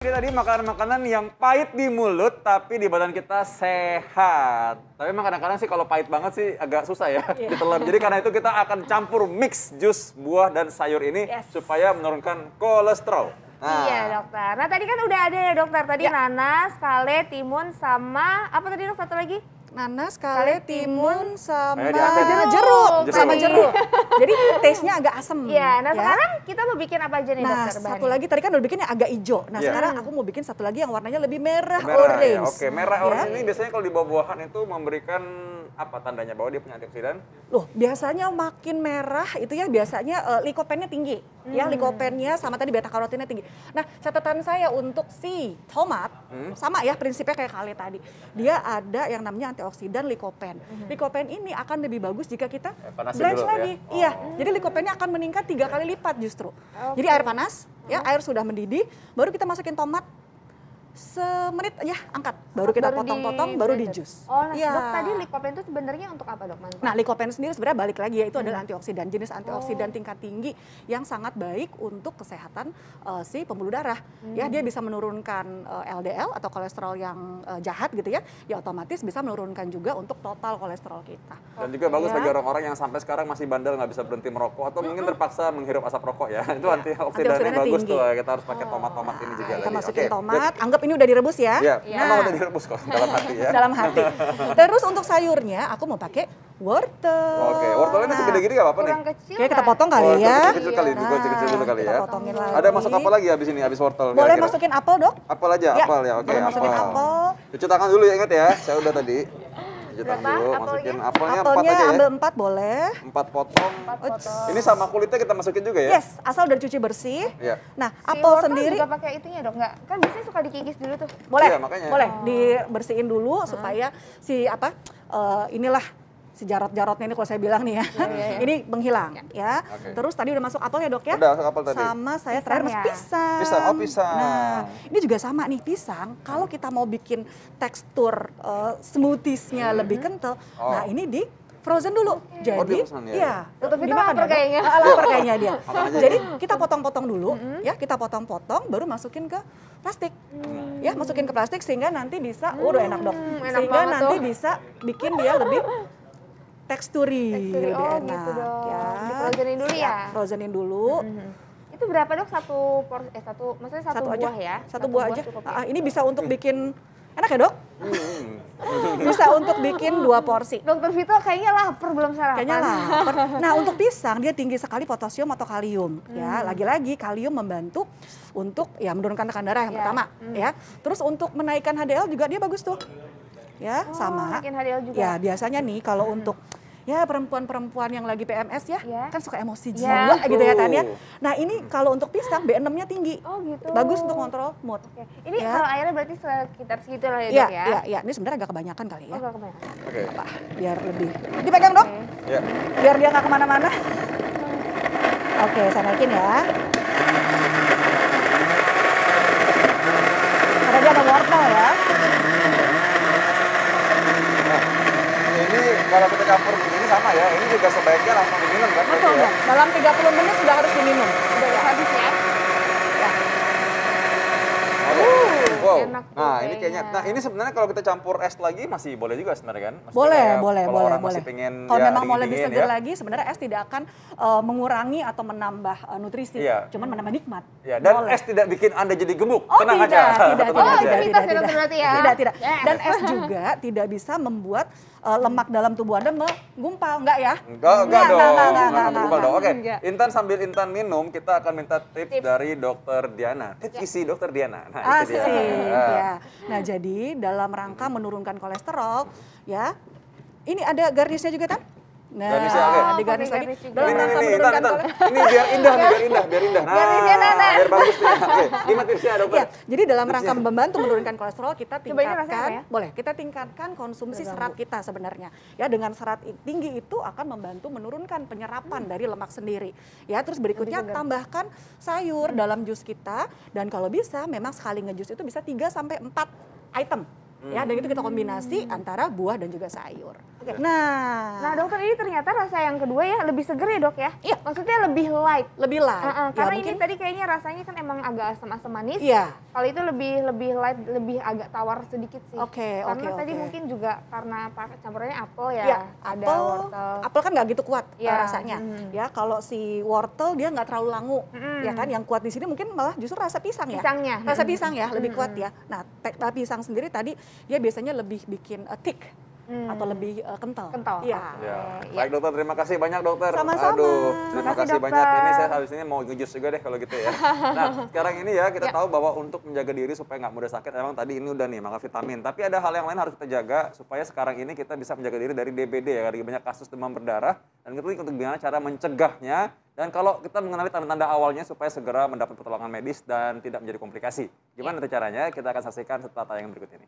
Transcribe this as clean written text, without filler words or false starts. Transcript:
Kita tadi makanan-makanan yang pahit di mulut tapi di badan kita sehat. Tapi emang kadang-kadang sih kalau pahit banget sih agak susah ya ditelan. Jadi karena itu kita akan campur mix jus buah dan sayur ini supaya menurunkan kolesterol. Nah. Iya dokter. Nah tadi kan udah ada ya dokter. Tadi nanas, kale, timun sama apa tadi dok satu lagi? Nanas, kale, timun, sama jeruk. Sama jeruk. Jadi taste-nya agak asem. Iya, nah sekarang kita mau bikin apa aja nih dokter? Nah satu lagi, tadi kan udah bikinnya agak hijau. Nah sekarang aku mau bikin satu lagi yang warnanya lebih merah, Merah orange. ya, oke. Merah orange ini biasanya kalau di buah-buahan itu memberikan apa tandanya bahwa dia punya antioksidan? Loh, biasanya makin merah itu ya biasanya likopennya tinggi. Ya, likopennya sama tadi beta karotinnya tinggi. Nah, catatan saya untuk si tomat sama ya prinsipnya kayak kali tadi. Dia ada yang namanya antioksidan likopen. Likopen ini akan lebih bagus jika kita blanch lagi. Iya, jadi likopennya akan meningkat 3 kali lipat justru. Jadi air panas, ya air sudah mendidih, baru kita masukin tomat. Semenit ya angkat, baru kita potong-potong, baru di jus. Oh, nah, dok tadi likopen itu sebenarnya untuk apa dok? Nah likopen sendiri sebenarnya balik lagi ya itu adalah antioksidan, jenis antioksidan tingkat tinggi yang sangat baik untuk kesehatan si pembuluh darah. Ya dia bisa menurunkan LDL atau kolesterol yang jahat gitu ya, ya otomatis bisa menurunkan juga untuk total kolesterol kita. Dan juga bagus bagi orang-orang yang sampai sekarang masih bandel nggak bisa berhenti merokok atau mungkin terpaksa menghirup asap rokok ya. Itu antioksidannya bagus tuh, kita harus pakai tomat-tomat ini juga. Kita masukin tomat, anggap ini udah direbus ya. Iya, emang udah direbus kok dalam hati ya. Dalam hati. Terus untuk sayurnya aku mau pakai wortel. Oke, wortelnya segede gini nggak apa-apa nih? Kecil. Oke, kita potong kali ya. Kecil-kecil kali, kecil-kecil dulu kali ya. Potongin lagi. Ada masuk apa lagi habis ini, habis wortel? Boleh masukin apel dok? Apel aja, apel ya, oke. Masukin apel. Cuci tangan dulu ya, ingat ya. Saya udah tadi. Cuci tangan dulu, masukin apelnya 4 Apelnya aja ya. ambil 4 boleh. 4 potong. Ini sama kulitnya kita masukin juga ya? Yes, asal udah cuci bersih. Iya. Nah, Si apel wortel sendiri juga pakai itunya dok, nggak? Kan biasanya suka dikikis dulu tuh. boleh, Iya, makanya. boleh dibersihin dulu supaya si apa inilah si jarot-jarotnya ini kalau saya bilang nih ya, ini menghilang ya. Terus tadi udah masuk apel ya dok ya? Udah masuk apel tadi. Sama saya terakhir masuk pisang. Pisang, oh pisang. Nah, ini juga sama nih pisang. Kalau kita mau bikin tekstur smoothiesnya lebih kental, nah ini di frozen dulu. Jadi, iya. Tutup itu dimakan lapar ya, Dok? kayaknya. Lapar kayaknya dia. Jadi kita potong-potong dulu, ya kita potong-potong, baru masukin ke plastik. Ya masukin ke plastik sehingga nanti bisa, udah enak dok. Sehingga nanti bisa bikin dia lebih teksturi, lebih enak. Gitu dong. Ya. Di-frozenin dulu ya? Frozenin dulu. Itu berapa dok maksudnya satu buah aja. ya? Satu buah aja. Cukup ya? Ini bisa untuk bikin, enak ya dok? Bisa untuk bikin 2 porsi. Dokter Vito kayaknya lapar belum sarapan. Kayaknya lapar. Nah untuk pisang dia tinggi sekali potasium atau kalium. Ya lagi-lagi kalium membantu untuk ya menurunkan tekanan darah yang pertama. Ya. Terus untuk menaikkan HDL juga dia bagus tuh. Ya sama. Naikin HDL juga. Ya biasanya nih kalau untuk ya perempuan-perempuan yang lagi PMS ya, kan suka emosi jiwa gitu ya kan ya. Nah ini kalau untuk pisang B6-nya tinggi. Oh gitu. Bagus untuk kontrol mood. Ini kalau airnya berarti sekitar segitu lah ya Iya, dok ya? iya. Ini sebenarnya agak kebanyakan kali ya. Oh agak kebanyakan. Oke. Apa? Biar lebih. Dipegang dok? Ya. Biar dia nggak kemana-mana. Oke, saya naikin ya. Karena dia ada wortel ya. Ini kalau kita campur begini sama ya, ini juga sebaiknya langsung diminum kan? Betul, ya? dalam 30 menit sudah harus diminum. Udah ya habis ya? Wow. Enak tuh Nah ini kayaknya. kayaknya, nah ini sebenarnya kalau kita campur es lagi masih boleh juga sebenarnya kan? Maksudnya Boleh, kayak boleh, kalau boleh, orang boleh. masih pengen Kalau ya, memang mau lebih dingin-dingin seger ya. lagi, sebenarnya es tidak akan mengurangi atau menambah nutrisi, Iya. cuman menambah nikmat. Ya, dan Boleh. es tidak bikin Anda jadi gemuk, Oh tenang tidak, aja. tidak, Tenang aja. itu mitos ya, dokter, berarti ya? Tidak. Yes. Dan es juga tidak bisa membuat lemak dalam tubuh Anda menggumpal, enggak ya? Enggak dong. Enggak. Enggak dong. Oke, Enggak. Intan sambil Intan minum, kita akan minta tips dari Dokter Diana. Tips isi Dokter Diana. Nah, itu Asik, dia. ya. Nah jadi dalam rangka menurunkan kolesterol, ya, ini ada garnisnya juga kan? Nah, Garnisnya, oke. di garnis Pakai lagi. garnis juga. Dalam Ini rangka Intan, menurunkan Intan. kolesterol. Ini biar indah, biar indah. Nah, Garnisnya, Nana. biar bagus nih. Oke, gimana tipsnya Dokter? Ya, jadi dalam rangka membantu menurunkan kolesterol kita Coba ini rasanya apa tingkatkan, ya? boleh kita tingkatkan konsumsi serat kita sebenarnya. Ya dengan serat tinggi itu akan membantu menurunkan penyerapan dari lemak sendiri. Ya terus berikutnya tambahkan sayur dalam jus kita dan kalau bisa memang sekali ngejus itu bisa 3 sampai 4 item. Ya dan itu kita kombinasi antara buah dan juga sayur. Oke. Nah, Nah dokter, ini ternyata rasa yang kedua ya lebih seger ya dok ya? Iya. Maksudnya lebih light. lebih light. Ya, Karena mungkin, ini tadi kayaknya rasanya kan emang agak asam-asam manis. Iya. Kalau itu lebih light, lebih agak tawar sedikit sih. Oke, Karena oke, tadi oke. mungkin juga karena pakai campurannya apel ya, Ya, ada apel, wortel. apel kan nggak gitu kuat Iya, rasanya. mhm. Ya, kalau si wortel dia nggak terlalu langu, Mhm. ya kan? Yang kuat di sini mungkin malah justru rasa pisang ya. Pisangnya. Rasa pisang ya, lebih Mhm. kuat ya. Nah, pisang sendiri tadi dia biasanya lebih bikin thick atau lebih kental. Kental. Iya. Ya. Oke, Baik dokter, terima kasih banyak dokter. Sama-sama. Aduh, terima Terima kasih, kasih dokter. banyak. Ini saya habis ini mau ngejus juga deh kalau gitu ya. Nah, sekarang ini ya kita Ya. tahu bahwa untuk menjaga diri supaya nggak mudah sakit, emang tadi ini udah nih makan vitamin. Tapi ada hal yang lain harus kita jaga supaya sekarang ini kita bisa menjaga diri dari DBD ya, dari banyak kasus demam berdarah. Dan itu untuk gimana cara mencegahnya. Dan kalau kita mengenali tanda-tanda awalnya supaya segera mendapat pertolongan medis dan tidak menjadi komplikasi. Gimana nanti caranya? Kita akan saksikan setelah tayangan berikut ini.